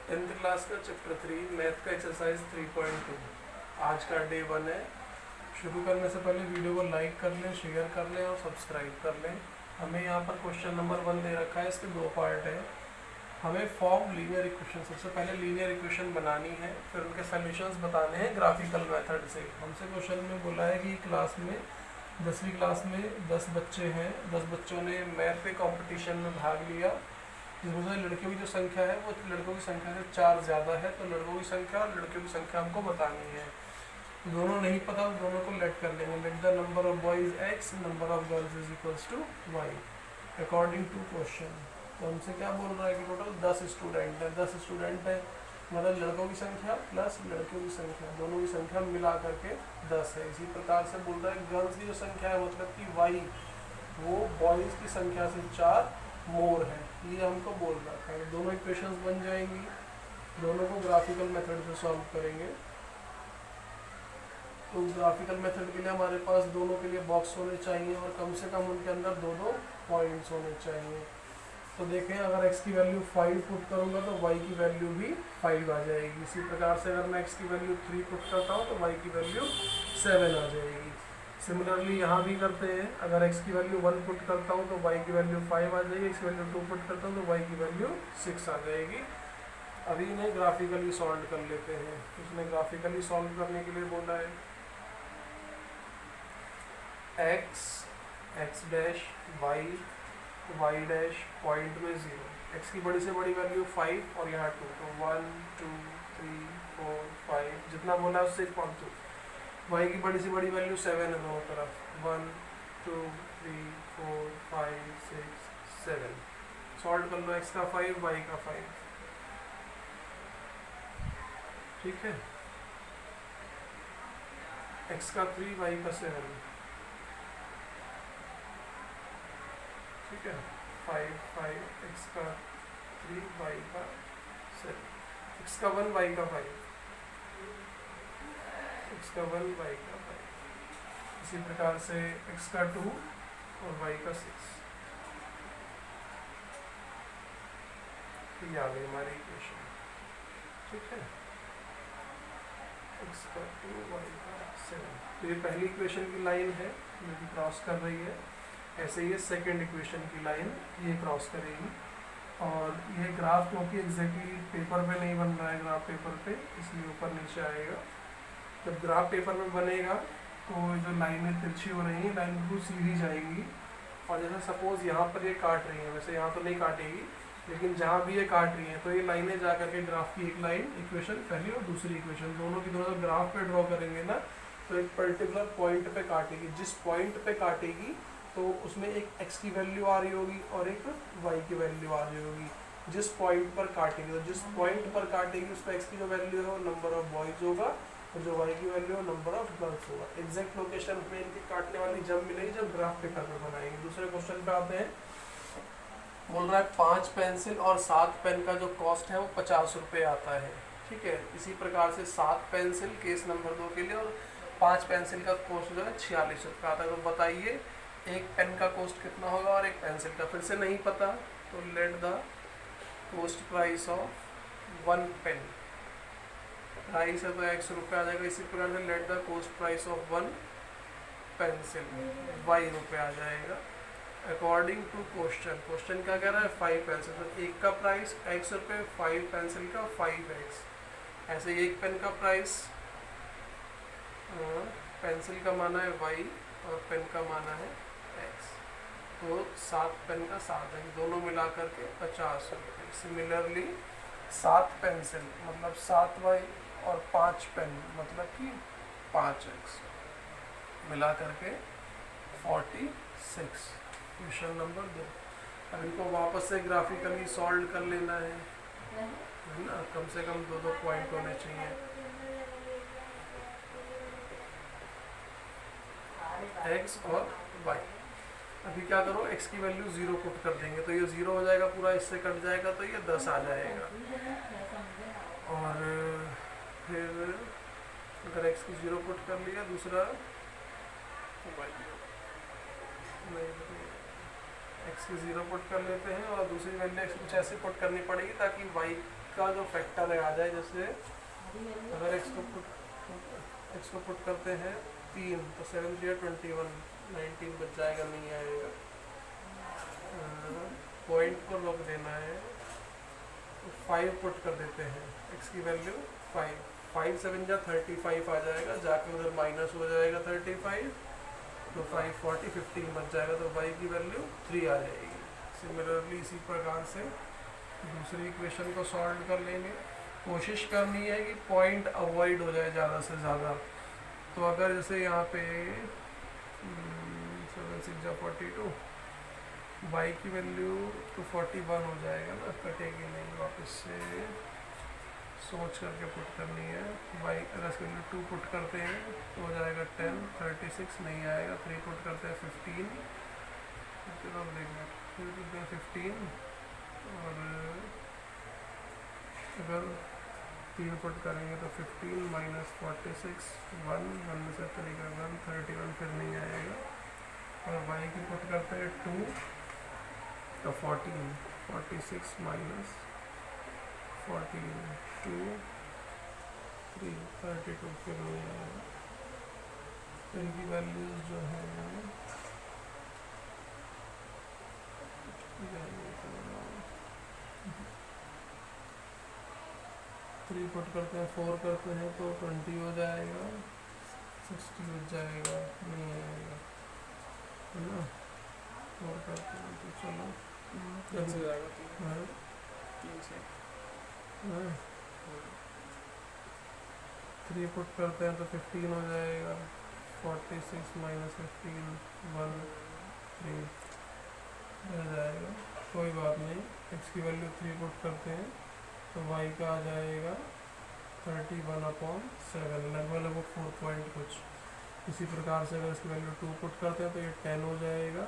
Tenth class का chapter 3 math का exercise 3.2 आज का डे 1 है। शुरू करने से पहले वीडियो को लाइक कर लें, शेयर कर लें और सब्सक्राइब कर लें। हमें यहाँ पर क्वेश्चन नंबर 1 दे रखा है, इसके 2 पार्ट है। हमें फॉर्म लीनियर इक्वेशन, सबसे पहले लीनियर इक्वेशन बनानी है, फिर उनके सॉल्यूशंस बताने हैं ग्राफिकल मेथड से। हमसे क्वेश्चन में बोला है कि क्लास में 10वीं क्लास में 10 बच्चे हैं, 10 बच्चों ने मैथ के कंपटीशन में भाग लिया। इसमें लड़कियों की जो संख्या है वो लड़कों की संख्या से 4 ज़्यादा है, तो लड़कों की संख्या और लड़कियों की संख्या हमको बतानी है। दोनों नहीं पता तो दोनों को लेट कर लेंगे। Let the number of boys x, number of girls is equals to y according to question. तो हमसे क्या बोल रहा है कि टोटल 10 स्टूडेंट है। 10 स्टूडेंट है मतलब लड़कों की संख्या प्लस लड़कियों की संख्या, दोनों की संख्या मिला करके 10 है। इसी प्रकार से बोल रहा है गर्ल्स की जो संख्या है मतलब कि y, वो बॉयज़ की संख्या से 4 मोर है, ये हमको बोल रहा है। दोनों इक्वेशंस बन जाएंगी, दोनों को ग्राफिकल मेथड से सॉल्व करेंगे। तो ग्राफिकल मेथड के लिए हमारे पास दोनों के लिए बॉक्स होने चाहिए और कम से कम उनके अंदर 2-2 पॉइंट्स होने चाहिए। तो देखें, अगर x की वैल्यू 5 पुट करूँगा तो y की वैल्यू भी 5 आ जाएगी। इसी प्रकार से अगर मैं x की वैल्यू 3 पुट करता हूँ तो y की वैल्यू 7 आ जाएगी। सिमिलरली यहाँ भी करते हैं, अगर x की वैल्यू 1 पुट करता हूँ तो y की वैल्यू 5 आ जाएगी, x की वैल्यू 2 पुट करता हूँ तो y की वैल्यू 6 आ जाएगी। अभी इन्हें ग्राफिकली सॉल्व कर लेते हैं। इसने ग्राफिकली सॉल्व करने के लिए बोला है x dash y dash point में 0, x की बड़ी से बड़ी वैल्यू 5 और यहाँ 2, तो 1 2 3 4 5 जितना बोला है उससे एक पॉइंट 2। y की बड़ी से बड़ी वैल्यू 7 है दोनों तरफ, 1 2 3 4 5 6 7। सॉल्व कर लो, x का 5 y का 5, ठीक है। x का 3 y का 7, ठीक है। 5 5 x का 3 y का 7, x का 1 y का 5, x का 1 y का 5। इसी प्रकार से x का 2 और y का 6। ये आ गई हमारी इक्वेशन, ठीक है। x का 2 y का 7, तो ये पहली इक्वेशन की लाइन है जो कि क्रॉस कर रही है। ऐसे ही सेकेंड इक्वेशन की लाइन ये क्रॉस करेगी। और ये ग्राफ क्योंकि एग्जैक्टली पेपर पे नहीं बन रहा है, ग्राफ पेपर पे, इसलिए ऊपर नीचे आएगा। जब ग्राफ पेपर में बनेगा तो जो लाइनें तिरछी हो रही हैं, लाइन बिल्कुल सीधी जाएगी। और जैसे सपोज यहाँ पर ये काट रही है, वैसे यहाँ तो नहीं काटेगी, लेकिन जहाँ भी ये काट रही है तो ये लाइनें जा करके ग्राफ की एक लाइन, इक्वेशन पहली और दूसरी इक्वेशन दोनों की दोनों ग्राफ पे ड्रॉ करेंगे ना, तो एक पर्टिकुलर पॉइंट पे काटेगी। जिस पॉइंट पे काटेगी तो उसमें एक x की वैल्यू आ रही होगी और एक y की वैल्यू आ रही होगी। जिस पॉइंट पर काटेगी, तो जिस पॉइंट पर काटेगी उस पर x की जो वैल्यू है वो नंबर ऑफ बॉयज होगा और जो y की वैल्यू है नंबर ऑफ गर्ल्स होगा। एग्जैक्ट लोकेशन में इनकी काटने वाली जब मिलेगी जब ग्राफ पेपर पर बनाएंगे। दूसरे क्वेश्चन पे आते हैं। बोल रहा है 5 पेंसिल और 7 पेन का जो कॉस्ट है वो 50 रुपये आता है, ठीक है। इसी प्रकार से 7 पेंसिल केस नंबर 2 के लिए और 5 पेंसिल का कॉस्ट जो है 46 रुपये आता है। तो बताइए एक पेन का कॉस्ट कितना होगा और एक पेंसिल का। फिर से नहीं पता तो let the cost price of 1 pen, price है तो x रुपये आ जाएगा। इसी प्रकार से let the cost price of 1 pencil, y रुपये आ जाएगा अकॉर्डिंग टू क्वेश्चन। क्वेश्चन क्या कह रहा है 5 पेंसिल, तो एक का प्राइस x रुपये, 5 पेंसिल का 5x। ऐसे एक पेन का प्राइस, पेंसिल का माना है y और पेन का माना है x, तो 7 पेन का 7 है, दोनों मिला करके 50 रुपये। सिमिलरली 7 पेंसिल मतलब 7y और 5 पेन मतलब कि 5x मिला करके 46। Question number 2। अब इनको वापस से ग्राफिकली सॉल्व कर लेना है ना, कम से कम 2-2 पॉइंट होने चाहिए। x और y। अभी क्या करो, x की वैल्यू 0 पुट कर देंगे तो ये 0 हो जाएगा पूरा, इससे कट जाएगा तो ये 10 आ जाएगा। और फिर अगर x की 0 पुट कर लिया, दूसरा x की 0 पुट कर लेते हैं और दूसरी वैल्यू x कुछ ऐसे पुट करनी पड़ेगी ताकि y का जो फैक्टर है आ जाए, जैसे अगर x को पुट करते हैं 3 तो 7 3 21, 19 बच जाएगा, नहीं आएगा। पॉइंट को रोक देना है, 5 पुट कर देते हैं, x की वैल्यू 5, 5 7 जा 35 आ जाएगा, जाके उधर माइनस हो जाएगा 35, तो 5 40 15 बच जाएगा, तो y की वैल्यू 3 आ जाएगी। सिमिलरली इसी प्रकार से दूसरी इक्वेशन को सॉल्व कर लेंगे। कोशिश करनी है कि पॉइंट अवॉइड हो जाए ज़्यादा से ज़्यादा। तो अगर जैसे यहाँ पे 7 6 जा 42, y की वैल्यू तो 41 हो जाएगा ना, कटेगी नहीं, वापस से सोच करके पुट करनी है। y अगर इसकी वैल्यू 2 पुट करते हैं तो हो जाएगा 10, 36 नहीं आएगा, 3 पुट करते हैं 15, देखना 15, और अगर 3 पुट करेंगे तो 15 माइनस 46, 1 में से 3 का 1, 31 फिर नहीं आएगा। और y की पुट करते हैं 2 तो 14, 46 माइनस 14, 2 3 32 फिर नहीं आएगा। तो इनकी वैल्यूज जो है 3 पुट करते हैं, 4 करते हैं तो 20 हो जाएगा, 60 हो जाएगा, नहीं आएगा, है ना। 4 करते हैं तो चलो 3 से जाएगा, 3 से 3 पुट करते हैं तो 15 हो जाएगा, 46 माइनस 15, 1 3 रह जाएगा, कोई बात नहीं। x की वैल्यू 3 पुट करते हैं तो y का आ जाएगा 31/7, लगभग 4 पॉइंट कुछ। इसी प्रकार से अगर इसकी वैल्यू 2 पुट करते हैं तो ये 10 हो जाएगा,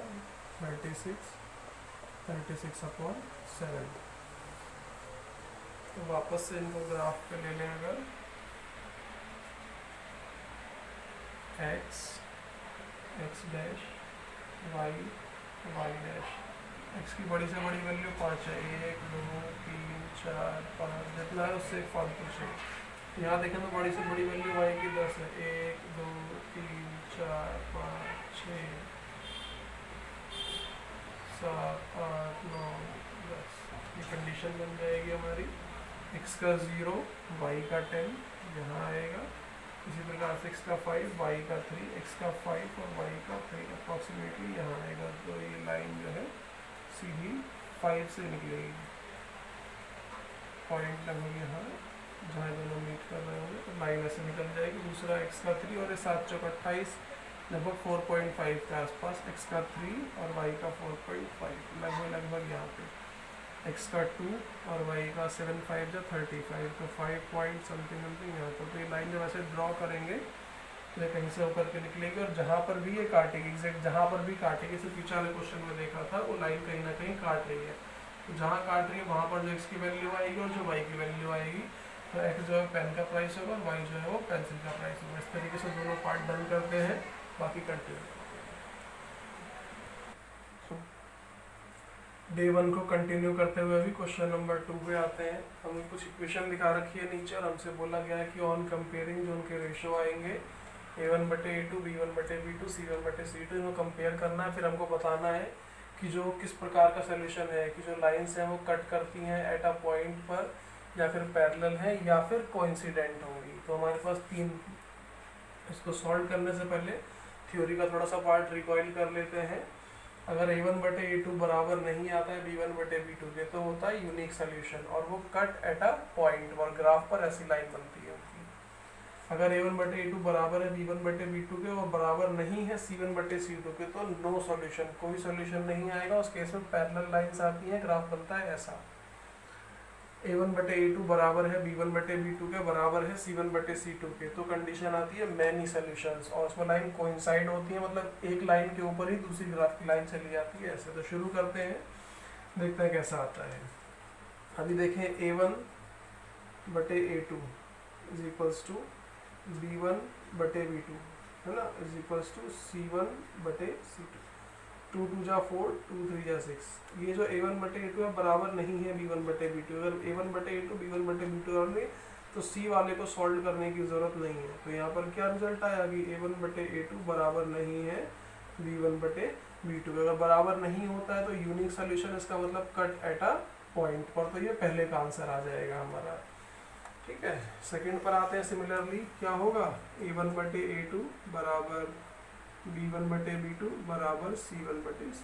36/7। तो वापस से इनको ग्राफ पे ले लें, अगर x dash y dash, x की बड़ी से बड़ी वैल्यू 5 है, 1 2 3 4 5 जितना है उससे एक फालतू से। यहाँ देखें तो बड़ी से बड़ी वैल्यू y की 10 है, 1 2 3 4 5 6 7 8 9 10, ये कंडीशन बन जाएगी हमारी। x का 0, y का 10 यहाँ आएगा, इसी प्रकार से x का 5, y का 3, x का 5 और y का 3 अप्रॉक्सीमेटली यहाँ आएगा। तो ये लाइन जो है सीधी 5 से निकलेगी, पॉइंट लगभग यहाँ जहाँ दोनों मीट कर रहे होंगे, तो लाइन ऐसे निकल जाएगी। दूसरा x का 3 और ये 7 चौक 28, लगभग 4.5 के आसपास, x का 3 और y का 4.5, लगभग यहाँ पे x का 2 और y का 7 5 जा 35, तो 5 पॉइंट समथिंग यहाँ पर। तो ये लाइन जब ऐसे ड्रॉ करेंगे तो ये कहीं से होकर के निकलेगी, और जहाँ पर भी ये काटेगी, एग्जैक्ट जहाँ पर भी काटेगी, इसे पीछे वाले क्वेश्चन में देखा था, वो लाइन कहीं ना कहीं काट रही है। तो जहाँ काट रही है वहाँ पर जो x की वैल्यू आएगी और जो y की वैल्यू आएगी, तो x जो है पेन का प्राइस होगा, y जो है वो पेंसिल का प्राइस होगा। इस तरीके से दोनों पार्ट डन करते हैं, बाकी कंटिन्यू। डे 1 को कंटिन्यू करते हुए अभी क्वेश्चन नंबर 2 पे आते हैं। हमें कुछ इक्वेशन दिखा रखी है नीचे, और हमसे बोला गया है कि ऑन कंपेयरिंग जो उनके रेशियो आएंगे a1/a2, b1/b2, c1/c2, इनको कंपेयर करना है। फिर हमको बताना है कि जो किस प्रकार का सोल्यूशन है, कि जो लाइंस हैं वो कट करती हैं एट अ पॉइंट पर, या फिर पैरेलल है, या फिर कोइंसिडेंट होंगी। तो हमारे पास 3, इसको सॉल्व करने से पहले थ्योरी का थोड़ा सा पार्ट रिकॉइल कर लेते हैं। अगर a1/a2 बराबर नहीं आता है b1/b2 के, तो होता है यूनिक सोल्यूशन, और वो कट एट अ पॉइंट, और ग्राफ पर ऐसी लाइन बनती है उनकी। अगर a1/a2 बराबर है b1/b2 के और बराबर नहीं है c1/c2 के, तो नो सॉल्यूशन, कोई सॉल्यूशन नहीं आएगा। उस केस में पैरेलल लाइंस आती हैं, ग्राफ बनता है ऐसा। a1/a2 बराबर है b1/b2 के, बराबर है c1/c2 के, तो कंडीशन आती है मैनी सॉल्यूशंस, और उसमें लाइन कोइंसाइड होती है, मतलब एक लाइन के ऊपर ही दूसरी ग्राफ की लाइन चली जाती है ऐसे। तो शुरू करते हैं, देखते हैं कैसा आता है। अभी देखें a1/a2 is equals to b1/b2, है ना, इज इक्वल्स टू c1/c2। 2 2 जा 4, 2 3 जा 6। ये जो a1 बटे a2 है बराबर नहीं है b1 बटे b2। अगर a1 बटे a2 b1 बटे b2 बराबर नहीं तो c वाले को सॉल्व करने की ज़रूरत नहीं है। तो यहाँ पर क्या रिजल्ट आया कि a1 बटे a2 बराबर नहीं है b1 बटे b2। अगर बराबर नहीं होता है तो यूनिक सोल्यूशन, इसका मतलब कट एट अ पॉइंट पर। तो ये पहले का आंसर आ जाएगा हमारा। ठीक है, सेकंड पर आते हैं। सिमिलरली क्या होगा, a1 बटे a2 बराबर b1 बटे b2 बराबर c1 बटे c।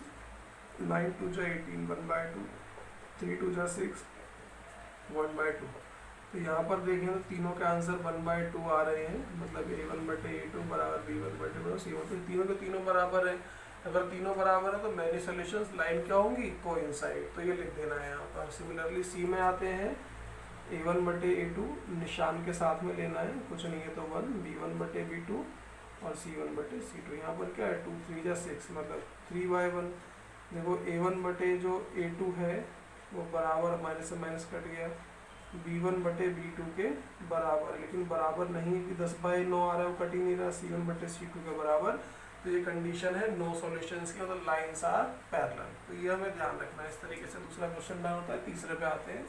9 2 जा 18, 1/2, 3 2 जा 6, 1/2। तो यहाँ पर देखें तो तीनों के आंसर 1/2 आ रहे हैं, मतलब a1 बटे a2 बराबर b1 बटे c1। तो तीनों के तीनों बराबर है। अगर तीनों बराबर है तो मैनी सॉल्यूशंस लाइन क्या होंगी, कोइंसाइड। तो ये लिख देना है यहाँ पर। सिमिलरली सी में आते हैं, a1 बटे a2 निशान के साथ में लेना है, कुछ नहीं है तो 1, b1 बटे b2 और c1 बटे c2। यहाँ पर क्या है 2 3 जा 6, मतलब 3/1। देखो a1 बटे जो a2 है वो बराबर, माइनस से माइनस कट गया, b1 बटे b2 के बराबर, लेकिन बराबर नहीं है कि 10/9 आ रहा है, वो कट ही नहीं रहा, c1 बटे c2 के बराबर। तो ये कंडीशन है नो सॉल्यूशंस की, मतलब लाइंस आर पैरेलल। तो ये हमें ध्यान रखना है। इस तरीके से दूसरा क्वेश्चन डन होता है। तीसरे पे आते हैं।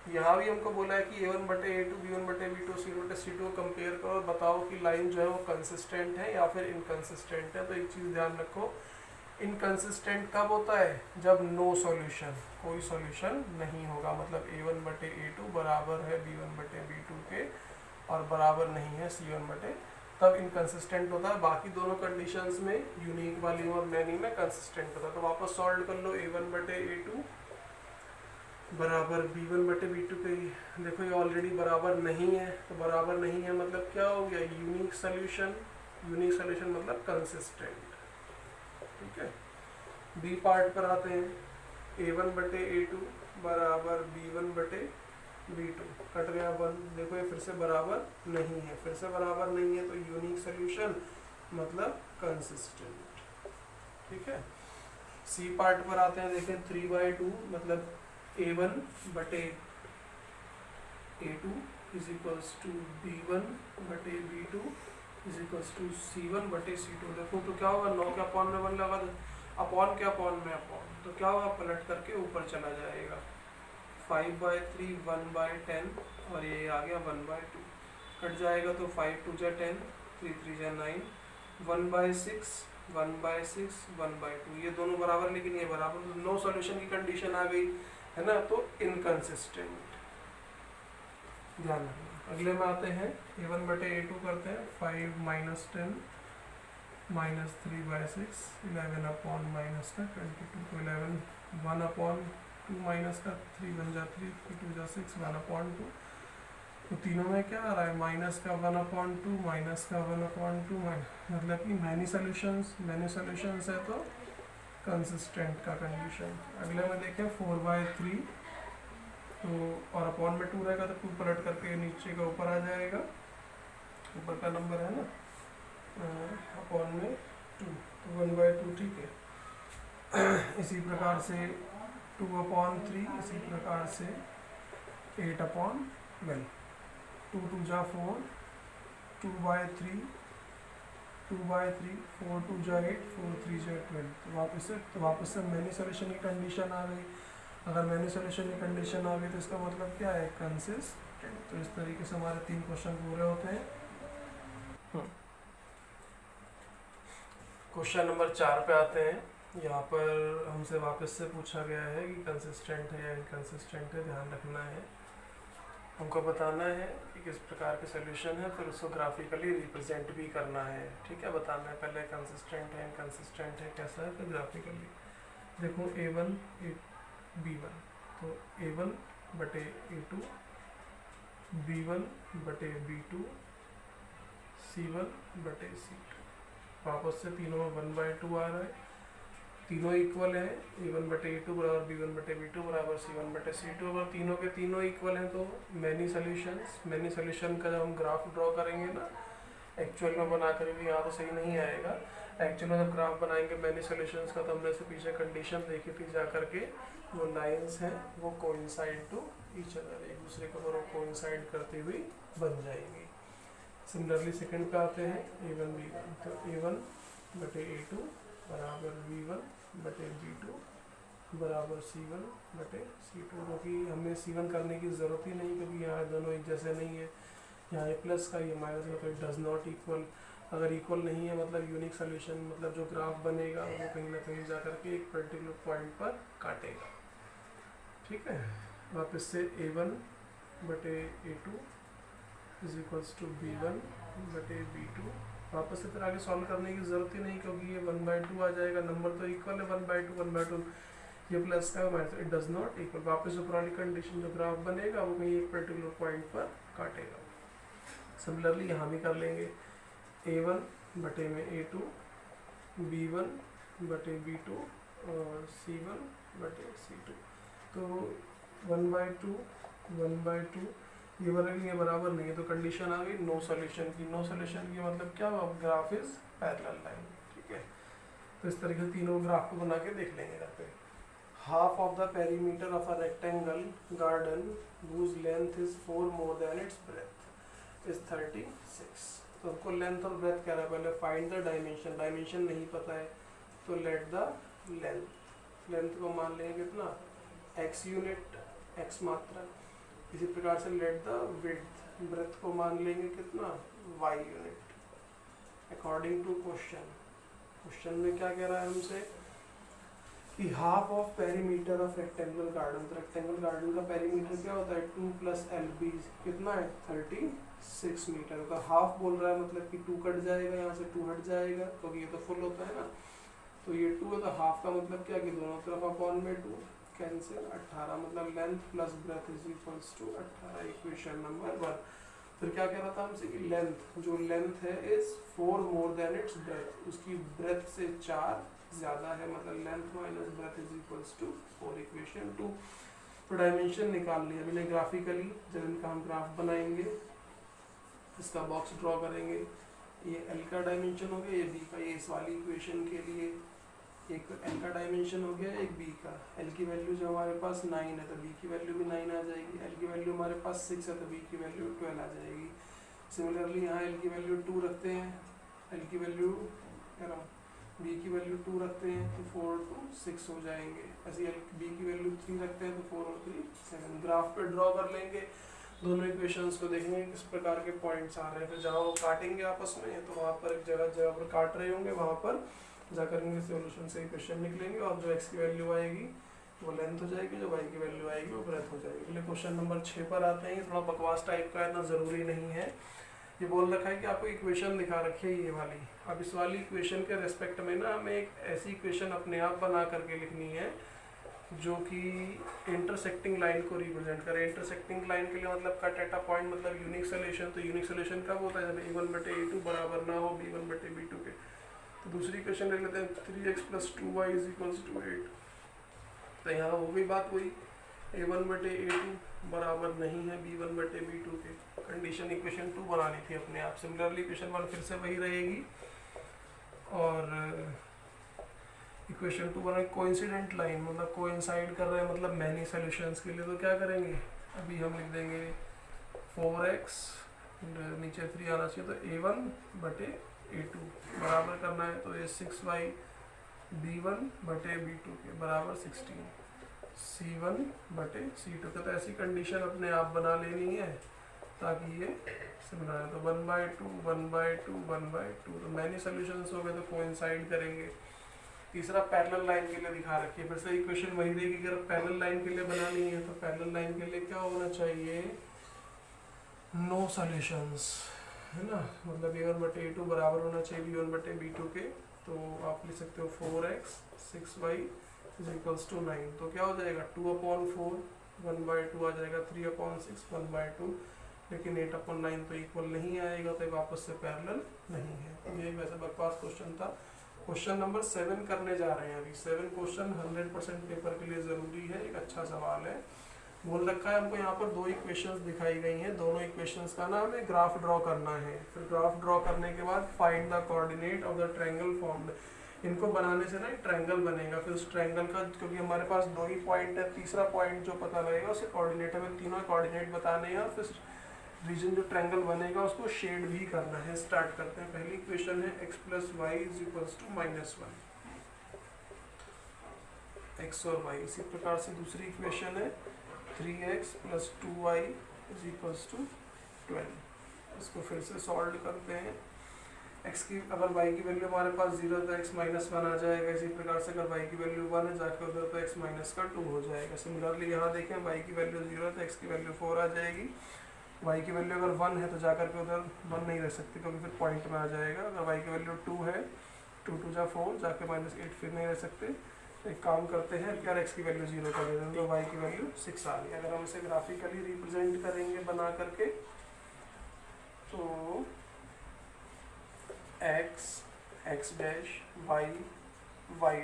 यहाँ भी हमको बोला है कि a1 बटे a2 b1 बटे b2 c1 बटे c2 को कंपेयर करो और बताओ कि लाइन जो है वो कंसिस्टेंट है या फिर इनकंसिस्टेंट है। तो एक चीज़ ध्यान रखो, इनकंसिस्टेंट कब होता है, जब नो सॉल्यूशन, कोई सॉल्यूशन नहीं होगा, मतलब a1 बटे a2 बराबर है b1 बटे b2 के और बराबर नहीं है c1 बटे, तब इनकंसिस्टेंट होता है। बाकी दोनों कंडीशंस में, यूनिक वाली और मैनी में कंसिस्टेंट होता है। तो वापस सॉल्व कर लो, a1 बटे a2 बराबर b1 बटे b2 के। देखो ये ऑलरेडी बराबर नहीं है, तो बराबर नहीं है मतलब क्या हो गया, यूनिक सोल्यूशन। यूनिक सोल्यूशन मतलब कंसिस्टेंट। ठीक है, बी पार्ट पर आते हैं। a1 बटे a2 बराबर b1 बटे b2, कट गया 1। देखो ये फिर से बराबर नहीं है, फिर से बराबर नहीं है, तो यूनिक सोल्यूशन मतलब कंसिस्टेंट। ठीक है, सी पार्ट पर आते हैं। देखें 3/2 मतलब a1 बटे a2 is equals to b1 बटे b2 is equals to c1 बटे c2। देखो तो क्या होगा, 9 के अपॉन में 1 लगा दो, अपॉन के अपॉन में अपॉन, तो क्या होगा, पलट करके ऊपर चला जाएगा। 5/3 1/10 और ये आ गया 1/2, कट जाएगा तो 5 2 जा 10, 3 3 जा 9, 1/6 1/6 1/2। ये दोनों बराबर, लेकिन ये बराबर, नो सॉल्यूशन की कंडीशन आ गई है ना, तो इनकंसिस्टेंट। ध्यान रखना। अगले में आते हैं, a1 बटे a2 करते हैं। 5 माइनस 10 माइनस 3/6, 11 अपॉन माइनस का 22, तो 11, 1 अपॉन 2 माइनस का 3 बन जा 3, 3 2 जा 6, 1/2। तो तीनों में क्या आ रहा है, माइनस का 1/2 माइनस का 1/2, मतलब कि मैनी सॉल्यूशंस है तो कंसिस्टेंट का कंडीशन। अगले में देखें 4/3, तो और अपॉन में 2 रहेगा तो 2 पलट करके नीचे का ऊपर आ जाएगा, ऊपर का नंबर है ना, अपॉन में 2, तो 1/2। ठीक है, इसी प्रकार से 2/3, इसी प्रकार से 8/12, 2 2 जा 4, 2/3 2/3, 4 2 जा 8, 4 3 जा 12। तो वापस से मैनी सॉल्यूशन की कंडीशन आ गई। अगर मैनी सॉल्यूशन की कंडीशन आ गई तो इसका मतलब क्या है, कंसिस्टेंट। तो इस तरीके से हमारे 3 क्वेश्चन पूरे होते हैं। क्वेश्चन नंबर 4 पे आते हैं। यहाँ पर हमसे वापस से पूछा गया है कि कंसिस्टेंट है या इनकंसिस्टेंट है। ध्यान रखना है, हमको बताना है कि किस प्रकार के सोल्यूशन है, फिर उसको ग्राफिकली रिप्रेजेंट भी करना है। ठीक है, बताना है पहले कंसिस्टेंट है, इनकंसिस्टेंट है, कैसा है, फिर ग्राफिकली। देखो a1 b1, तो a1 बटे a2 b1 बटे b2 c1 बटे c2। वापस से तीनों में 1/2 आ रहा है, तीनों इक्वल है। a1 बटे a2 बराबर b1 बटे b2 बराबर c1 बटे c2। अगर तीनों के तीनों इक्वल हैं तो मैनी सोल्यूशन का जब हम ग्राफ ड्रॉ करेंगे ना, एक्चुअल में बना कर भी यहाँ तो सही नहीं आएगा। एक्चुअल में जब ग्राफ बनाएंगे मैनी सोल्यूशंस का, तो हमने से पीछे कंडीशन देखी थी जा करके, वो लाइंस हैं वो कोइंसाइड टू ईच अदर, एक दूसरे को वो कोइंसाइड करती हुई बन जाएंगी। सिमिलरली सेकंड पे आते हैं a1 b1, तो a1 बटे a2 बराबर V1 बटे V2 बराबर C1 बटे C2, क्योंकि हमें C1 करने की ज़रूरत ही नहीं, क्योंकि यहाँ दोनों एक जैसे नहीं है, यहाँ ये प्लस का ये माइनस का, तो इट डज नॉट इक्वल। अगर इक्वल नहीं है मतलब यूनिक सोल्यूशन, मतलब जो ग्राफ बनेगा वो कहीं ना कहीं जा करके एक पर्टिकुलर पॉइंट पर काटेगा। ठीक है, वापस से A1 बटे A2 is equals to B1 बटे B2। वापस से फिर आगे सॉल्व करने की ज़रूरत ही नहीं, क्योंकि ये 1/2 आ जाएगा, नंबर तो इक्वल है 1/2 ये प्लस का minus, it does not equal. वापस जो पुरानी कंडीशन जो ग्राफ बनेगा वो कहीं एक पर्टिकुलर पॉइंट पर काटेगा। सिमिलरली यहाँ भी कर लेंगे, A1 बटे में A2 B1 बटे B2 और C1 बटे C2। तो 1/2 ये बराबर नहीं है, तो कंडीशन आ गई नो सॉल्यूशन की। नो सॉल्यूशन की मतलब क्या, ग्राफ इज पैरेलल लाइन। ठीक है, तो इस तरीके से तीनों ग्राफ को बना के देख लेंगे यहाँ पे। Half of the perimeter of a rectangle garden whose length is 4 more than its breadth is 36। तो हमको लेंथ और ब्रेथ कह रहा है, पहले फाइंड द डायमेंशन। डायमेंशन नहीं पता है तो लेट द लेंथ को मान लेंगे कितना, x यूनिट, x मात्रा। इसी प्रकार से लेट द विड्थ, ब्रेथ को मान लेंगे कितना, y unit, according to question में क्या कह रहा है हमसे कि half of perimeter of rectangular garden. तो रेक्टेंगुलर गार्डन का पेरीमीटर क्या होता है, 2 + LB कितना है, 36 मीटर। तो हाफ बोल रहा है मतलब कि 2 कट जाएगा, यहाँ से 2 हट जाएगा, क्योंकि ये तो फुल होता है ना। तो ये 2 है, तो हाफ का मतलब क्या कि दोनों तरफ अपॉन में 2 कैंसिल, 18 मतलब length plus breadth is equals to 18। Equation number 1। फिर क्या कह रहा था हमसे कि लेंथ, जो लेंथ है is 4 more than its breadth, उसकी ब्रेथ से 4 ज़्यादा है, मतलब length minus breadth is equals to 4। Equation 2। तो डायमेंशन निकाल लिया मैंने ग्राफिकली। जब इनका हम ग्राफ बनाएंगे, इसका बॉक्स ड्रॉ करेंगे, ये L का डायमेंशन हो गया, ये B का, ये इस वाली इक्वेशन के लिए एक L का डायमेंशन हो गया, एक B का। L की वैल्यू जो हमारे पास 9 है तो B की वैल्यू भी 9 आ जाएगी। L की वैल्यू हमारे पास 6 है तो B की वैल्यू 12 आ जाएगी। सिमिलरली यहाँ L की वैल्यू 2 रखते हैं, L की वैल्यू B की वैल्यू 2 रखते हैं तो 4 to 6 हो जाएंगे। ऐसे B की वैल्यू 3 रखते हैं तो 4 और 3 7। ग्राफ पे ड्रॉ कर लेंगे, दोनों इक्वेशंस को देखेंगे किस प्रकार के पॉइंट्स आ रहे हैं। फिर जहाँ वो काटेंगे आपस में, तो वहाँ पर एक जगह पर काट रहे होंगे, वहाँ पर जाकर इनके सॉल्यूशन से इक्वेशन निकलेंगे, और जो x की वैल्यू आएगी वो लेंथ हो जाएगी, जो y की वैल्यू आएगी वो ब्रेथ हो जाएगी। पहले क्वेश्चन नंबर 6 पर आते हैं। थोड़ा बकवास टाइप का है, इतना ज़रूरी नहीं है। ये बोल रखा है कि आपको इक्वेशन दिखा रखी है ये वाली। अब इस वाली इक्वेशन के रेस्पेक्ट में ना हमें एक ऐसी इक्वेशन अपने आप बना करके लिखनी है जो कि इंटरसेक्टिंग लाइन को रिप्रेजेंट करे। इंटरसेक्टिंग लाइन के लिए मतलब कट एट अ पॉइंट, मतलब यूनिक सोल्यूशन। तो यूनिक सोल्यूशन कब होता है, जब A1 बटे A2 बराबर ना हो B1 बटे B2 के। तो दूसरी इक्वेशन लिख लेते हैं, 3x + 2y = 8। तो यहाँ वो भी बात हुई, A1 बटे A2 बराबर नहीं है B1 बटे B2 के। कंडीशन इक्वेशन 2 बनानी थी अपने आप। सिमिलरली इक्वेशन 1 फिर से वही रहेगी, और इक्वेशन 2 बना कोइंसिडेंट लाइन, मतलब कोइंसाइड कर रहे हैं, मतलब मैनी सॉल्यूशंस के लिए। तो क्या करेंगे, अभी हम लिख देंगे 4x, नीचे 3 आना चाहिए, तो A1 बटे A2 बराबर करना है, तो ये 6y B1 बटे B2 के बराबर 16, C1 बटे C2 का। तो ऐसी कंडीशन अपने आप बना लेनी है ताकि ये सिमिलर है। तो 1/2 1/2 1/2, तो मैनी सॉल्यूशंस हो गए तो कोइंसाइड करेंगे। तीसरा पैरेलल लाइन के लिए दिखा रखिए, फिर से इक्वेशन वही देगी। अगर पैरेलल लाइन के लिए बनानी है तो पैरेलल लाइन के लिए क्या होना चाहिए, नो सॉल्यूशंस, है ना। मतलब A1 बटे A2 बराबर होना चाहिए B1 बटे B2 के। तो आप लिख सकते हो 4x 6y = 9। तो क्या हो जाएगा, 2/4 1/2 आ जाएगा, 3/6 1/2। लेकिन 8/9 तो इक्वल नहीं आएगा, तो वापस से पैरेलल नहीं है। ये वैसे बकवास क्वेश्चन था। क्वेश्चन नंबर 7 करने जा रहे हैं अभी। 7 क्वेश्चन 100% पेपर के लिए ज़रूरी है, एक अच्छा सवाल है। बोल रखा है हमको यहाँ पर 2 इक्वेशंस दिखाई गई हैं, दोनों इक्वेशंस का ना हमें ग्राफ ड्रॉ करना है। फिर ग्राफ ड्रॉ करने के बाद find the coordinate of the triangle formed. इनको बनाने से ना एक ट्रायंगल बनेगा। फिर उस ट्रायंगल का, क्योंकि हमारे पास 2 ही पॉइंट है, तीसरा पॉइंट जो पता लगेगा उसे कोऑर्डिनेट, हमें तीनों कोऑर्डिनेट बताने हैं, और फिर रीजन जो ट्रायंगल बनेगा उसको शेड भी करना है। स्टार्ट करते हैं। पहली इक्वेशन है x + y = -1। एक्स और वाई। इसी प्रकार से दूसरी इक्वेशन है 3x + 2y = 12। इसको फिर से सॉल्व करते हैं। x की अगर y की वैल्यू हमारे पास 0 तो x -1 आ जाएगा। इसी प्रकार से अगर y की वैल्यू 1 है जाके उधर तो x - 2 हो जाएगा। सिमिलरली यहाँ देखें y की वैल्यू 0 है तो x की वैल्यू 4 आ जाएगी। y की वैल्यू अगर 1 है तो जाकर के उधर 1 नहीं रह सकती क्योंकि फिर पॉइंट में आ जाएगा। अगर y की वैल्यू 2 है 2 × 2 = 4 जाके -8 फिर नहीं रह सकते। तो एक काम करते हैं कि यार x की वैल्यू 0 कर देते हैं तो y की वैल्यू 6 आ गई। अगर हम इसे ग्राफिकली रिप्रेजेंट करेंगे बना करके तो x x' y y'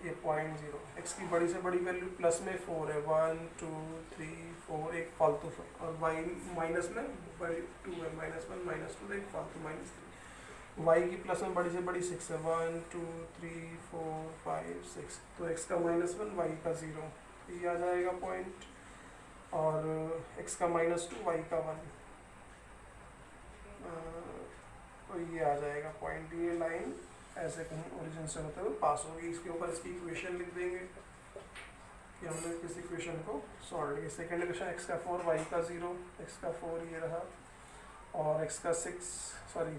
ये 0.0। x की बड़ी से बड़ी वैल्यू प्लस में 4 है 1 2 3 4 एक फालतू और y माइनस में 2 है -1 -2 एक फालतू -3। y की प्लस में बड़ी से बड़ी 6 है 1 2 3 4 5 6। तो x का -1 y का 0 ये आ जाएगा पॉइंट और x का -2 y का 1 तो ये आ जाएगा पॉइंट। ये लाइन ऐसे कहीं ओरिजिन से होते हुए पास होगी। इसके ऊपर इसकी इक्वेशन लिख देंगे कि हमने किस इक्वेशन को सॉल्व किया। सेकेंड इक्वेशन x का 4 y का 0 x का 4 ये रहा और x का 6 सॉरी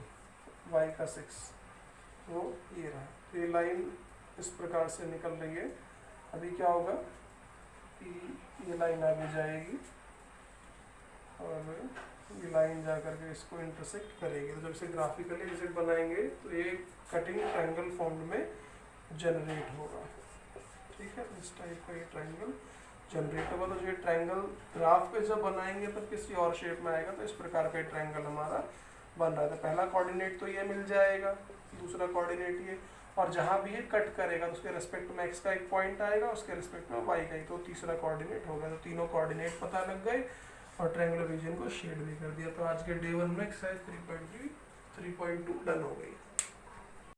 y का 6 तो ये रहा। तो ये लाइन इस प्रकार से निकल रही है। अभी क्या होगा कि ये लाइन आगे जाएगी और ये लाइन जा करके इसको इंटरसेक्ट करेगी। तो जब इसे ग्राफिकली विजिट बनाएंगे तो ये कटिंग ट्रायंगल फॉर्म में जनरेट होगा। ठीक है, इस टाइप का ये ट्रायंगल जनरेट होगा। तो जो ये ट्रायंगल ग्राफ पे जब बनाएंगे तब किसी और शेप में आएगा। तो इस प्रकार का ट्रायंगल हमारा बन रहा है। तो पहला कोऑर्डिनेट तो ये मिल जाएगा, दूसरा कोऑर्डिनेट ये, और जहाँ भी ये कट करेगा तो उसके रिस्पेक्ट में x का एक पॉइंट आएगा, उसके रिस्पेक्ट में y का ही, तो तीसरा कोऑर्डिनेट होगा। तो तीनों कोऑर्डिनेट पता लग गए और ट्रायंगुलर रीजन को शेड भी कर दिया। तो आज के डे 1 में एक्सरसाइज 3.2 डन हो गई।